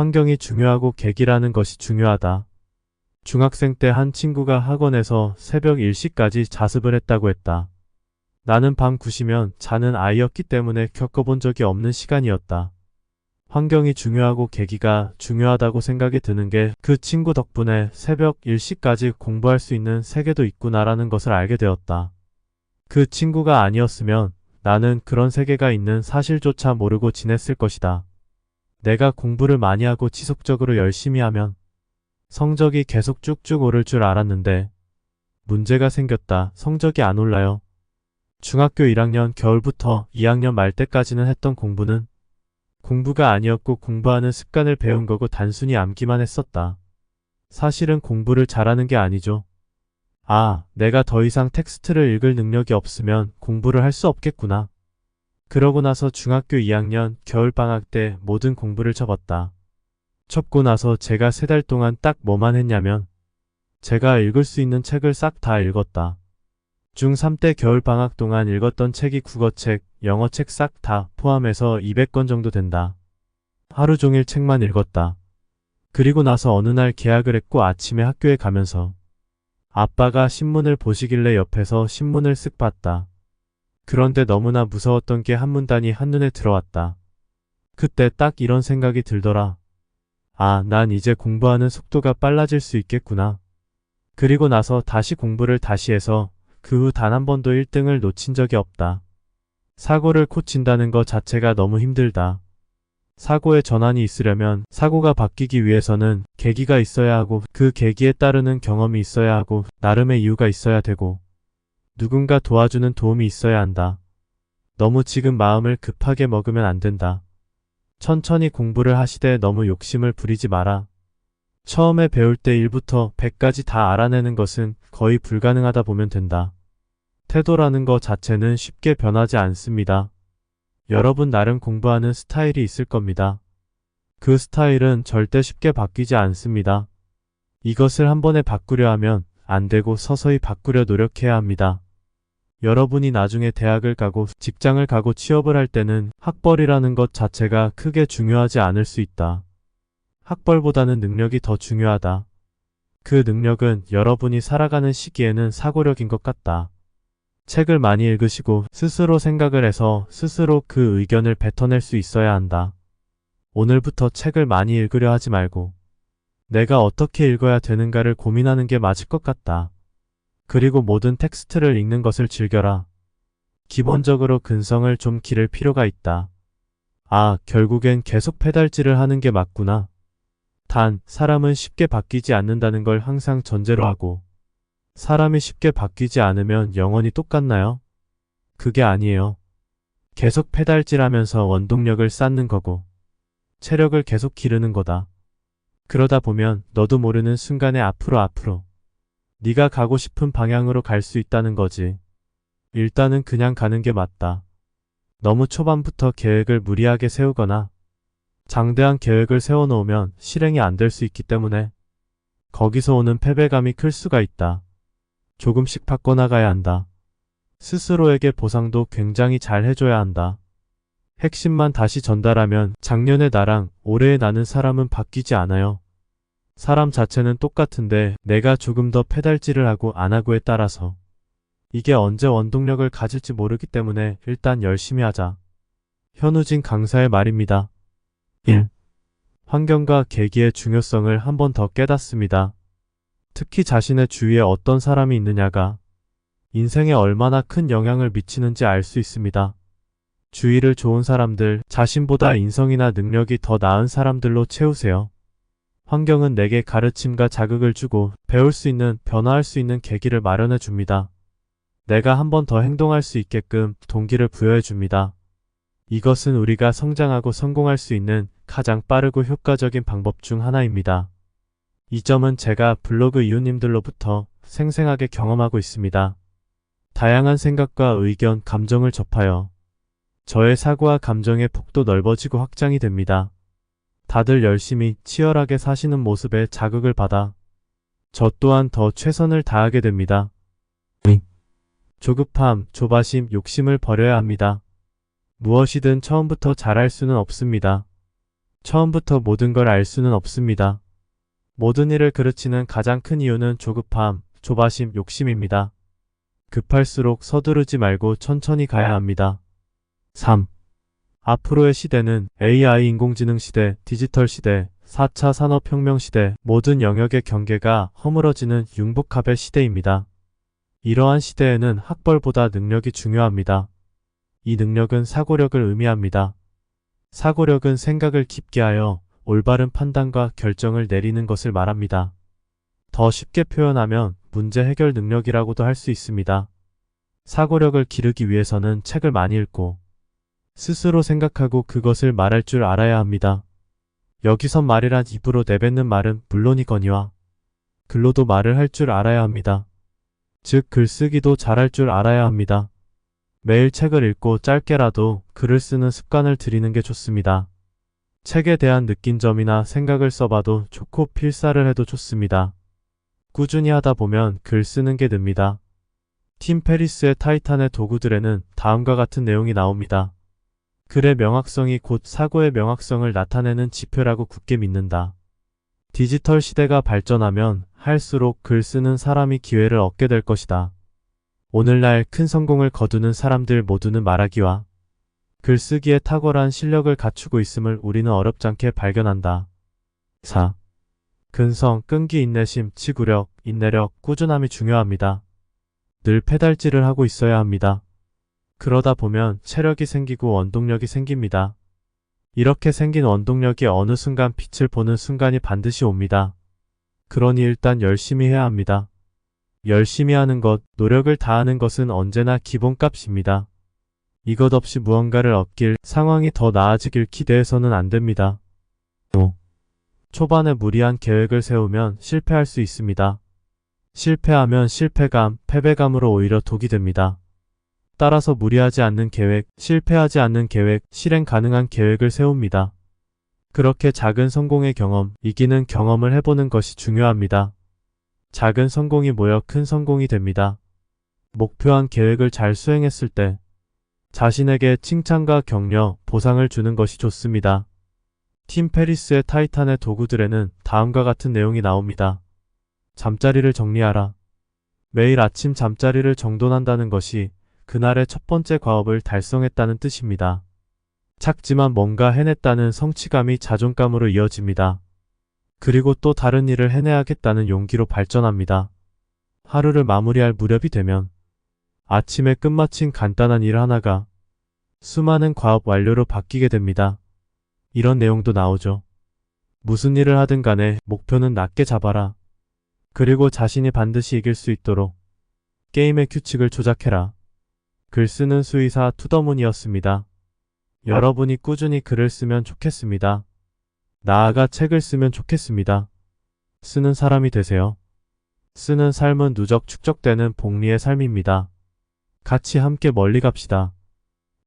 환경이 중요하고 계기라는 것이 중요하다. 중학생 때 한 친구가 학원에서 새벽 일시까지 자습을 했다고 했다. 나는 밤 9시면 자는 아이였기 때문에 겪어본 적이 없는 시간이었다. 환경이 중요하고 계기가 중요하다고 생각이 드는 게 그 친구 덕분에 새벽 일시까지 공부할 수 있는 세계도 있구나라는 것을 알게 되었다. 그 친구가 아니었으면 나는 그런 세계가 있는 사실조차 모르고 지냈을 것이다. 내가 공부를 많이 하고 지속적으로 열심히 하면 성적이 계속 쭉쭉 오를 줄 알았는데 문제가 생겼다. 성적이 안 올라요. 중학교 1학년 겨울부터 2학년 말 때까지는 했던 공부는 공부가 아니었고 공부하는 습관을 배운 거고 단순히 암기만 했었다. 사실은 공부를 잘하는 게 아니죠. 아, 내가 더 이상 텍스트를 읽을 능력이 없으면 공부를 할 수 없겠구나. 그러고 나서 중학교 2학년 겨울방학 때 모든 공부를 접었다. 접고 나서 제가 3달 동안 딱 뭐만 했냐면 제가 읽을 수 있는 책을 싹 다 읽었다. 중3 때 겨울방학 동안 읽었던 책이 국어책, 영어책 싹 다 포함해서 200권 정도 된다. 하루 종일 책만 읽었다. 그리고 나서 어느 날 개학을 했고 아침에 학교에 가면서 아빠가 신문을 보시길래 옆에서 신문을 쓱 봤다. 그런데 너무나 무서웠던 게 한 문단이 한눈에 들어왔다. 그때 딱 이런 생각이 들더라. 아, 난 이제 공부하는 속도가 빨라질 수 있겠구나. 그리고 나서 다시 공부를 다시 해서 그 후 단 한 번도 1등을 놓친 적이 없다. 사고를 고친다는 것 자체가 너무 힘들다. 사고의 전환이 있으려면 사고가 바뀌기 위해서는 계기가 있어야 하고 그 계기에 따르는 경험이 있어야 하고 나름의 이유가 있어야 되고 누군가 도와주는 도움이 있어야 한다. 너무 지금 마음을 급하게 먹으면 안 된다. 천천히 공부를 하시되 너무 욕심을 부리지 마라. 처음에 배울 때 1부터 100까지 다 알아내는 것은 거의 불가능하다 보면 된다. 태도라는 것 자체는 쉽게 변하지 않습니다. 여러분 나름 공부하는 스타일이 있을 겁니다. 그 스타일은 절대 쉽게 바뀌지 않습니다. 이것을 한 번에 바꾸려 하면 안 되고 서서히 바꾸려 노력해야 합니다. 여러분이 나중에 대학을 가고 직장을 가고 취업을 할 때는 학벌이라는 것 자체가 크게 중요하지 않을 수 있다. 학벌보다는 능력이 더 중요하다. 그 능력은 여러분이 살아가는 시기에는 사고력인 것 같다. 책을 많이 읽으시고 스스로 생각을 해서 스스로 그 의견을 뱉어낼 수 있어야 한다. 오늘부터 책을 많이 읽으려 하지 말고 내가 어떻게 읽어야 되는가를 고민하는 게 맞을 것 같다. 그리고 모든 텍스트를 읽는 것을 즐겨라. 기본적으로 근성을 좀 기를 필요가 있다. 아, 결국엔 계속 페달질을 하는 게 맞구나. 단, 사람은 쉽게 바뀌지 않는다는 걸 항상 전제로 하고 사람이 쉽게 바뀌지 않으면 영원히 똑같나요? 그게 아니에요. 계속 페달질하면서 원동력을 쌓는 거고 체력을 계속 기르는 거다. 그러다 보면 너도 모르는 순간에 앞으로 네가 가고 싶은 방향으로 갈 수 있다는 거지. 일단은 그냥 가는 게 맞다. 너무 초반부터 계획을 무리하게 세우거나 장대한 계획을 세워놓으면 실행이 안 될 수 있기 때문에 거기서 오는 패배감이 클 수가 있다. 조금씩 바꿔나가야 한다. 스스로에게 보상도 굉장히 잘 해줘야 한다. 핵심만 다시 전달하면 작년의 나랑 올해의 나는 사람은 바뀌지 않아요. 사람 자체는 똑같은데 내가 조금 더 페달질을 하고 안 하고에 따라서 이게 언제 원동력을 가질지 모르기 때문에 일단 열심히 하자. 현우진 강사의 말입니다. 1. 환경과 계기의 중요성을 한 번 더 깨닫습니다. 특히 자신의 주위에 어떤 사람이 있느냐가 인생에 얼마나 큰 영향을 미치는지 알 수 있습니다. 주위를 좋은 사람들, 자신보다 인성이나 능력이 더 나은 사람들로 채우세요. 환경은 내게 가르침과 자극을 주고 배울 수 있는, 변화할 수 있는 계기를 마련해 줍니다. 내가 한 번 더 행동할 수 있게끔 동기를 부여해 줍니다. 이것은 우리가 성장하고 성공할 수 있는 가장 빠르고 효과적인 방법 중 하나입니다. 이 점은 제가 블로그 이웃님들로부터 생생하게 경험하고 있습니다. 다양한 생각과 의견, 감정을 접하여 저의 사고와 감정의 폭도 넓어지고 확장이 됩니다. 다들 열심히 치열하게 사시는 모습에 자극을 받아 저 또한 더 최선을 다하게 됩니다. 조급함, 조바심, 욕심을 버려야 합니다. 무엇이든 처음부터 잘할 수는 없습니다. 처음부터 모든 걸 알 수는 없습니다. 모든 일을 그르치는 가장 큰 이유는 조급함, 조바심, 욕심입니다. 급할수록 서두르지 말고 천천히 가야 합니다. 3. 앞으로의 시대는 AI 인공지능 시대, 디지털 시대, 4차 산업혁명 시대, 모든 영역의 경계가 허물어지는 융복합의 시대입니다. 이러한 시대에는 학벌보다 능력이 중요합니다. 이 능력은 사고력을 의미합니다. 사고력은 생각을 깊게 하여 올바른 판단과 결정을 내리는 것을 말합니다. 더 쉽게 표현하면 문제 해결 능력이라고도 할 수 있습니다. 사고력을 기르기 위해서는 책을 많이 읽고 스스로 생각하고 그것을 말할 줄 알아야 합니다. 여기서 말이란 입으로 내뱉는 말은 물론이거니와 글로도 말을 할 줄 알아야 합니다. 즉 글쓰기도 잘할 줄 알아야 합니다. 매일 책을 읽고 짧게라도 글을 쓰는 습관을 들이는 게 좋습니다. 책에 대한 느낀 점이나 생각을 써봐도 좋고 필사를 해도 좋습니다. 꾸준히 하다 보면 글 쓰는 게 늡니다. 팀 페리스의 타이탄의 도구들에는 다음과 같은 내용이 나옵니다. 글의 명확성이 곧 사고의 명확성을 나타내는 지표라고 굳게 믿는다. 디지털 시대가 발전하면 할수록 글 쓰는 사람이 기회를 얻게 될 것이다. 오늘날 큰 성공을 거두는 사람들 모두는 말하기와 글쓰기에 탁월한 실력을 갖추고 있음을 우리는 어렵지 않게 발견한다. 4. 근성, 끈기, 인내심, 지구력, 인내력, 꾸준함이 중요합니다. 늘 페달질을 하고 있어야 합니다. 그러다 보면 체력이 생기고 원동력이 생깁니다. 이렇게 생긴 원동력이 어느 순간 빛을 보는 순간이 반드시 옵니다. 그러니 일단 열심히 해야 합니다. 열심히 하는 것, 노력을 다하는 것은 언제나 기본값입니다. 이것 없이 무언가를 얻길, 상황이 더 나아지길 기대해서는 안 됩니다. 5. 초반에 무리한 계획을 세우면 실패할 수 있습니다. 실패하면 실패감, 패배감으로 오히려 독이 됩니다. 따라서 무리하지 않는 계획, 실패하지 않는 계획, 실행 가능한 계획을 세웁니다. 그렇게 작은 성공의 경험, 이기는 경험을 해보는 것이 중요합니다. 작은 성공이 모여 큰 성공이 됩니다. 목표한 계획을 잘 수행했을 때 자신에게 칭찬과 격려, 보상을 주는 것이 좋습니다. 팀 페리스의 타이탄의 도구들에는 다음과 같은 내용이 나옵니다. 잠자리를 정리하라. 매일 아침 잠자리를 정돈한다는 것이 그날의 첫 번째 과업을 달성했다는 뜻입니다. 작지만 뭔가 해냈다는 성취감이 자존감으로 이어집니다. 그리고 또 다른 일을 해내야겠다는 용기로 발전합니다. 하루를 마무리할 무렵이 되면 아침에 끝마친 간단한 일 하나가 수많은 과업 완료로 바뀌게 됩니다. 이런 내용도 나오죠. 무슨 일을 하든 간에 목표는 낮게 잡아라. 그리고 자신이 반드시 이길 수 있도록 게임의 규칙을 조작해라. 글 쓰는 수의사 투더문이었습니다. 여러분이 꾸준히 글을 쓰면 좋겠습니다. 나아가 책을 쓰면 좋겠습니다. 쓰는 사람이 되세요. 쓰는 삶은 누적 축적되는 복리의 삶입니다. 같이 함께 멀리 갑시다.